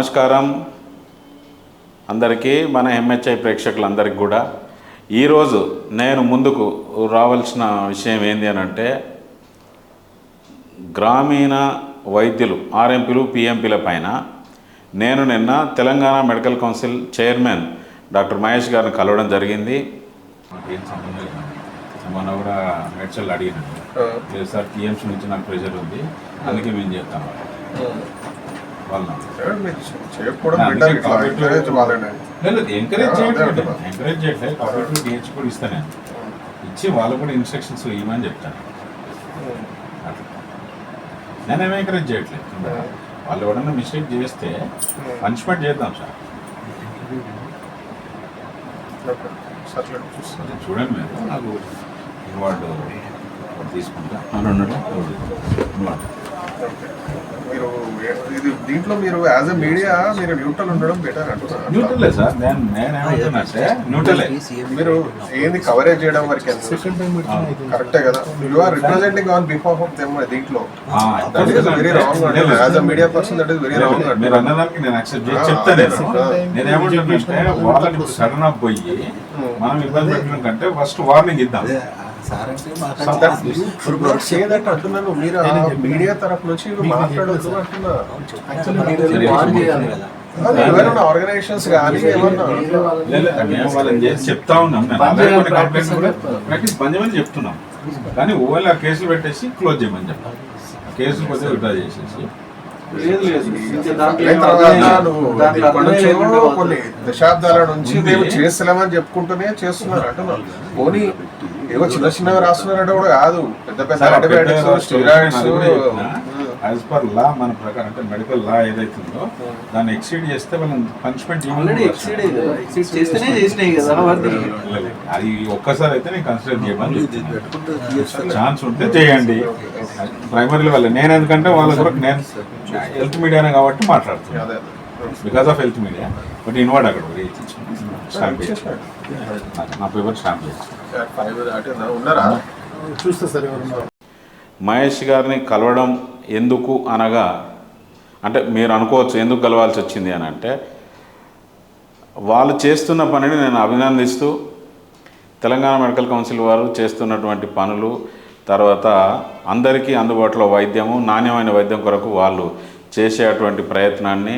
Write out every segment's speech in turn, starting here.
నమస్కారం అందరికీ, మన ఎంహెచ్ఐ ప్రేక్షకులందరికీ కూడా ఈరోజు నేను ముందుకు రావాల్సిన విషయం ఏంటి అని అంటే, గ్రామీణ వైద్యులు ఆర్ఎంపీలు పిఎంపీల పైన నేను నిన్న Telangana medical council chairman doctor Mahesh గారిని కలవడం జరిగింది. మొన్న కూడా మెడ్చల్ అడిగినాను, లేదు సార్ టీఎంసీ నుంచి నాకు ప్రెషర్ ఉంది, అందుకే మేము చెప్తాము ఎంకరేజ్ చేయట్లేదు. కాపరేటివ్ డిహెచ్ కూడా ఇస్తాను, ఇచ్చి వాళ్ళు కూడా ఇన్స్ట్రక్షన్స్ ఇవ్వమని చెప్తాను. నేనేమి ఎంకరేజ్ చేయట్లేదు. వాళ్ళు ఎవడన్నా మిస్టేక్ చేస్తే పనిష్మెంట్ చేద్దాం సార్. చూడండి, మీరు నాకు అవార్డు తీసుకుంటా మీరు ఇది దీంట్లో మీరు యాజ్ ఎ మీడియా మీరు న్యూట్రల్ ఉండడం బెటర్ అంటున్నారు. న్యూట్రలే సార్, నేనేమంటున్నానంటే న్యూట్రలే. మీరు ఏంది కవరేజ్ చేయడం వరకు కరెక్టే కదా. You are representing on behalf of them. దీంట్లో దట్ ఇస్ వెరీ రాంగ్ అండి. As a media person that is very wrong అండి. మీరు అన్నదానికి నేను యాక్సెప్ట్ చేసి చెప్తాను. నేనేమంటున్నానంటే, వాళ్ళని సడన్ అప్ పోయి మనం ఇబ్బంది పెట్టడం కంటే ఫస్ట్ వార్నింగ్ ఇద్దాం. అంటున్నాను, మీరు మీడియా తరఫు నుంచి మాట్లాడొద్దు అంటున్నా. ఆర్గనైజేషన్స్ కానీ వాళ్ళని చేసి చెప్తా ఉన్నాం, ప్రాక్టీస్ బంద్ చేయమని చెప్తున్నాం. కానీ ఓవైల్ ఆ కేసులు పెట్టేసి క్లోజ్ చేయమని చెప్పాలి. కేసులు కొద్దిగా విడ్రా చేసేసి కొన్ని దశాబ్దాల నుంచి మేము చేస్తలేమని చెప్పుకుంటూనే చేస్తున్నారు అంటున్నారు. పోనీ ఏవో చిన్న చిన్నవి రాస్తున్నారంటే కూడా కాదు, పెద్ద పెద్ద antibiotics, steroids. As per law మన ప్రకారం, అంటే మెడికల్ లా ఏదైతుందో దాన్ని ఎక్సీడ్ చేస్తే వాళ్ళని పనిష్మెంట్ అది ఒక్కసారి అయితే నేను కన్సిడర్ చేయమని ఛాన్స్ ఉంటే చేయండి. ప్రైమరీలో వాళ్ళు నేను ఎందుకంటే వాళ్ళ కొరకు నేను హెల్త్ మీడియానే కాబట్టి మాట్లాడుతున్నాను, because of health media. But inward అక్కడ స్టాంప్ నా పేపర్ స్టాంప్ మహేష్ గారిని కలవడం ఎందుకు అనగా, అంటే మీరు అనుకోవచ్చు ఎందుకు కలవాల్సి వచ్చింది అని అంటే, వాళ్ళు చేస్తున్న పనిని నేను అభినందిస్తూ, తెలంగాణ మెడికల్ కౌన్సిల్ వారు చేస్తున్నటువంటి పనులు, తర్వాత అందరికీ అందుబాటులో వైద్యము, నాణ్యమైన వైద్యం కొరకు వాళ్ళు చేసేటువంటి ప్రయత్నాన్ని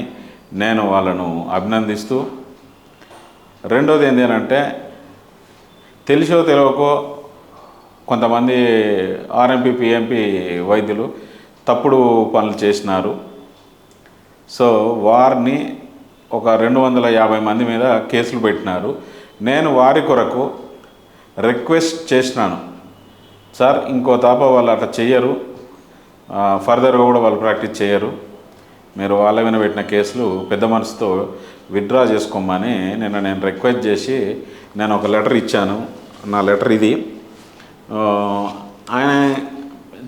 నేను వాళ్ళను అభినందిస్తూ, రెండోది ఏంటి అంటే, తెలిసో తెలియకో కొంతమంది ఆర్ఎంపీ పిఎంపీ వైద్యులు తప్పుడు పనులు చేసినారు. సో వారిని ఒక 250 మంది మీద కేసులు పెట్టినారు. నేను వారి కొరకు రిక్వెస్ట్ చేసినాను, సార్ ఇంకో తాప వాళ్ళు అట్లా చెయ్యరు, ఫర్దర్గా కూడా వాళ్ళు ప్రాక్టీస్ చేయరు, మీరు వాళ్ళ మీద పెట్టిన కేసులు పెద్ద మనసుతో విత్డ్రా చేసుకోమని నేను రిక్వెస్ట్ చేసి నేను ఒక లెటర్ ఇచ్చాను. నా లెటర్ ఇది. ఆయన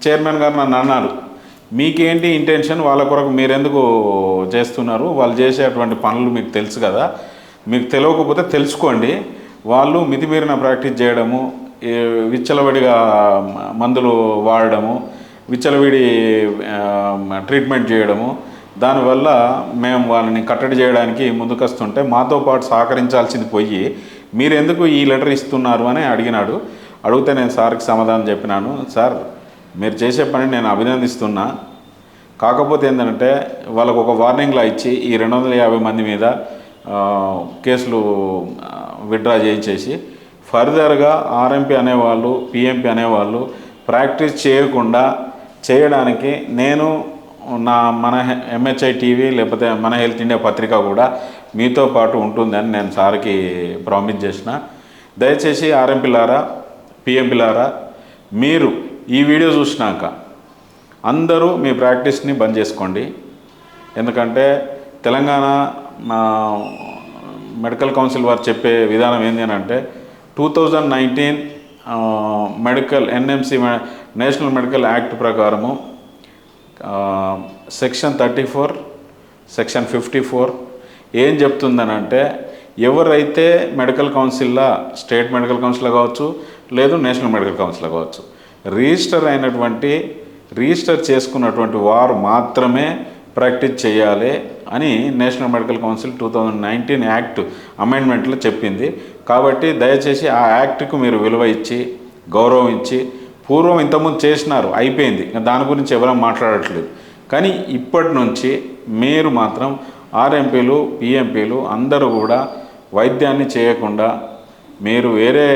చైర్మన్ గారు నన్ను అన్నారు, మీకేంటి ఇంటెన్షన్, వాళ్ళ కొరకు మీరెందుకు చేస్తున్నారు, వాళ్ళు చేసేటువంటి పనులు మీకు తెలుసు కదా, మీకు తెలియకపోతే తెలుసుకోండి. వాళ్ళు మితిమీరిన ప్రాక్టీస్ చేయడము, విచ్చలవిడిగా మందులు వాడడము, విచ్చలవిడి ట్రీట్మెంట్ చేయడము, దానివల్ల మేము వాళ్ళని కట్టడి చేయడానికి ముందుకొస్తుంటే మాతో పాటు సహకరించాల్సింది పోయి మీరెందుకు ఈ లెటర్ ఇస్తున్నారు అని అడిగినాడు. అడిగితే నేను సార్కి సమాధానం చెప్పినాను, సార్ మీరు చేసే పని నేను అభినందిస్తున్నా, కాకపోతే ఏంటంటే వాళ్ళకు ఒక వార్నింగ్లా ఇచ్చి ఈ 250 మంది మీద కేసులు విత్డ్రా చేయించేసి ఫర్దర్గా ఆర్ఎంపీ అనేవాళ్ళు పిఎంపీ అనేవాళ్ళు ప్రాక్టీస్ చేయకుండా చేయడానికి నేను మన ఎంహెచ్ఐ టీవీ లేకపోతే మన హెల్త్ ఇండియా పత్రిక కూడా మీతో పాటు ఉంటుందని నేను సార్కి ప్రామిస్ చేసిన. దయచేసి ఆర్ఎంపీలారా పిఎంపీలారా, మీరు ఈ వీడియో చూసినాక అందరూ మీ ప్రాక్టీస్ని బంద్ చేసుకోండి. ఎందుకంటే తెలంగాణ మెడికల్ కౌన్సిల్ వారు చెప్పే విధానం ఏంటి అని అంటే, 2019 medical NMC national medical act ప్రకారము సెక్షన్ 34 సెక్షన్ 54 ఏం చెప్తుందని అంటే, ఎవరైతే మెడికల్ కౌన్సిల్లో స్టేట్ మెడికల్ కౌన్సిల్ కావచ్చు లేదు నేషనల్ మెడికల్ కౌన్సిల్ కావచ్చు రిజిస్టర్ చేసుకున్నటువంటి వారు మాత్రమే ప్రాక్టీస్ చేయాలి అని నేషనల్ మెడికల్ కౌన్సిల్ 2019 యాక్ట్ అమెండ్మెంట్లో చెప్పింది. కాబట్టి దయచేసి ఆ యాక్ట్కు మీరు విలువ ఇచ్చి గౌరవం ఇచ్చి, పూర్వం ఇంతకుముందు చేసినారు అయిపోయింది, దాని గురించి ఎవరూ మాట్లాడట్లేదు. కానీ ఇప్పటి నుంచి మీరు మాత్రం ఆర్ఎంపీలు పిఎంపీలు అందరూ కూడా వైద్యాన్ని చేయకుండా మీరు వేరే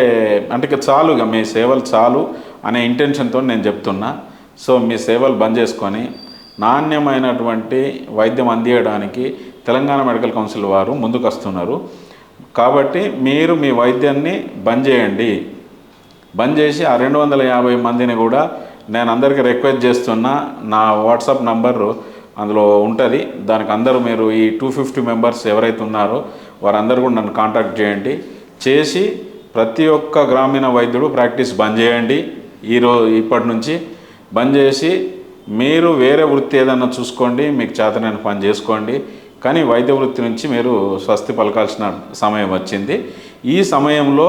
అంటే చాలు, మీ సేవలు చాలు అనే ఇంటెన్షన్తో నేను చెప్తున్నా. సో మీ సేవలు బంద్ చేసుకొని నాణ్యమైనటువంటి వైద్యం అందించడానికి తెలంగాణ మెడికల్ కౌన్సిల్ వారు ముందుకు వస్తున్నారు. కాబట్టి మీరు మీ వైద్యాన్ని బంద్ చేయండి. బంద్ చేసి ఆ 250 మందిని కూడా నేను అందరికీ రిక్వెస్ట్ చేస్తున్నా. నా వాట్సాప్ నంబరు అందులో ఉంటుంది, దానికి అందరూ మీరు ఈ 250 మెంబర్స్ ఎవరైతే ఉన్నారో వారందరూ కూడా నన్ను కాంటాక్ట్ చేయండి. చేసి ప్రతి ఒక్క గ్రామీణ వైద్యుడు ప్రాక్టీస్ బంద్ చేయండి. ఇప్పటి నుంచి బంద్ చేసి మీరు వేరే వృత్తి ఏదన్నా చూసుకోండి, మీకు చేతనైన పని చేసుకోండి. కానీ వైద్య వృత్తి నుంచి మీరు స్వస్తి పలకాల్సిన సమయం వచ్చింది. ఈ సమయంలో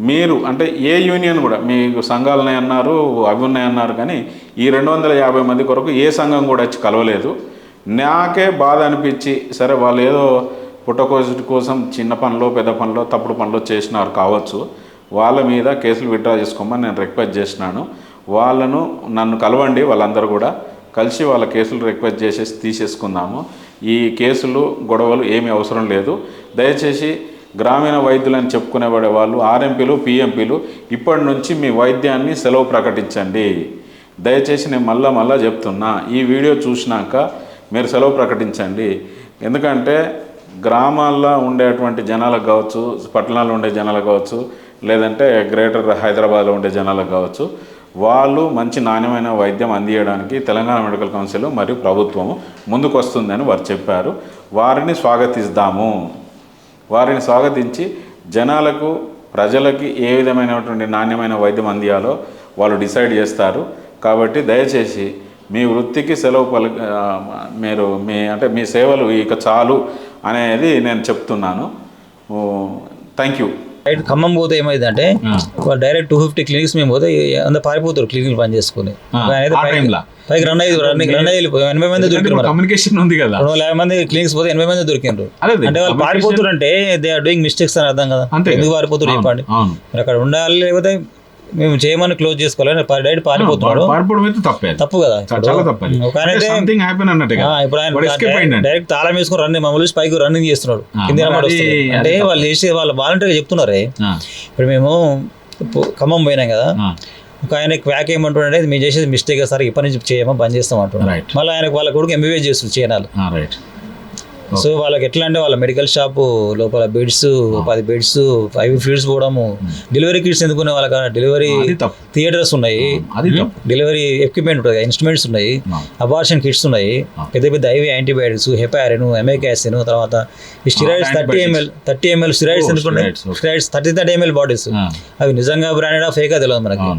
మీరు అంటే ఏ యూనియన్ కూడా, మీకు సంఘాలు ఉన్నాయన్నారు, అవి ఉన్నాయన్నారు, కానీ ఈ 250 మంది కొరకు ఏ సంఘం కూడా వచ్చి కలవలేదు. నాకే బాధ అనిపించి, సరే వాళ్ళు ఏదో పుట్టకోసటి కోసం చిన్న పనిలో పెద్ద పనిలో తప్పుడు పనిలో చేసినారు కావచ్చు, వాళ్ళ మీద కేసులు విత్డ్రా చేసుకోమని నేను రిక్వెస్ట్ చేసినాను. వాళ్ళను నన్ను కలవండి, వాళ్ళందరూ కూడా కలిసి వాళ్ళ కేసులు రిక్వెస్ట్ చేసేసి తీసేసుకుందాము. ఈ కేసులు గొడవలు ఏమీ అవసరం లేదు. దయచేసి గ్రామీణ వైద్యులని చెప్పుకునేవాడే వాళ్ళు ఆర్ఎంపీలు పిఎంపీలు ఇప్పటి నుంచి మీ వైద్యాన్ని సెలవు ప్రకటించండి. దయచేసి నేను మళ్ళా చెప్తున్నా, ఈ వీడియో చూసినాక మీరు సెలవు ప్రకటించండి. ఎందుకంటే గ్రామాల్లో ఉండేటువంటి జనాలకు కావచ్చు, పట్టణాల్లో ఉండే జనాలకు కావచ్చు, లేదంటే గ్రేటర్ హైదరాబాద్లో ఉండే జనాలకు కావచ్చు, వాళ్ళు మంచి నాణ్యమైన వైద్యం అందించడానికి తెలంగాణ మెడికల్ కౌన్సిల్ మరియు ప్రభుత్వము ముందుకు వస్తుందని వారు చెప్పారు. వారిని స్వాగతిస్తాము. వారిని స్వాగతించి జనాలకు ప్రజలకి ఏ విధమైనటువంటి నాణ్యమైన వైద్యం అందియాలో వాళ్ళు డిసైడ్ చేస్తారు. కాబట్టి దయచేసి మీ వృత్తికి సెలవు మీరు మీ సేవలు ఇక చాలు అనేది నేను చెప్తున్నాను. Thank you. రైట్, ఖమ్మం పోతే ఏమైందంటే డైరెక్ట్ 250 క్లినిక్స్ మేము పోతే అందరు పారిపోతారు క్లినిక్ పని చేసుకుని. పైకి రన్ అయ్యి 80 మంది దొరికినారు. కమ్యూనికేషన్ ఉంది కదా, 250 మంది క్లినిక్స్ పోతే 80 మంది దొరికినారు. అంటే వాళ్ళు పారిపోతారు అంటే దే ఆర్ డూయింగ్ మిస్టేక్స్ అని అర్థం కదా. ఎందుకు పారిపోతారు చెప్పండి. మరి అక్కడ ఉండాలి, లేకపోతే మేము చేయమని క్లోజ్ చేసుకోవాలి. డైరెక్ట్ పారిపోతున్నాడు, తప్పు కదా. ఇప్పుడు ఆయన డైరెక్ట్ తాళం వేసుకుని రన్నింగ్ మమ్మల్ని పైకి రన్నింగ్ చేస్తున్నాడు, కింద అంటే వాళ్ళు చేసి వాళ్ళు వాలంటీర్గా చెప్తున్నారే. ఇప్పుడు మేము ఖమ్మం పోయినాం కదా, ఒక ఆయన క్వాక్ ఏమంటుండే, మేము చేసేది మిస్టేక్ సార్, ఇప్పటి నుంచి చేయమో బంద్ చేస్తాం అంటున్నాడు. మళ్ళీ ఆయనకు వాళ్ళ కొడుకు ఎంబీబీఎస్ చేస్తుంది చేయనాలు. సో వాళ్ళకి ఎట్లా అంటే వాళ్ళ మెడికల్ షాప్ లోపల బెడ్స్ 10 బెడ్స్ 5 ఫీడ్స్ పోవడము, డెలివరీ కిట్స్ ఎందుకునే వాళ్ళకి డెలివరీ థియేటర్స్ ఉన్నాయి, డెలివరీ ఎక్విప్మెంట్ ఉంటుంది, ఇన్స్ట్రుమెంట్స్ ఉన్నాయి, అబార్షన్ కిట్స్ ఉన్నాయి, పెద్ద పెద్ద ఐవి యాంటీబయాటిక్స్, హెపారిన్, ఎమేకాసిన్, తర్వాత ఈ స్టిరాయిడ్స్ 30 ml స్టిరాయిడ్స్ ఎందుకుంటే స్టిరాయిడ్స్ 30 ml బాటిల్స్, అవి నిజంగా బ్రాండెడ్ ఫేకా తెలియదు మనకి.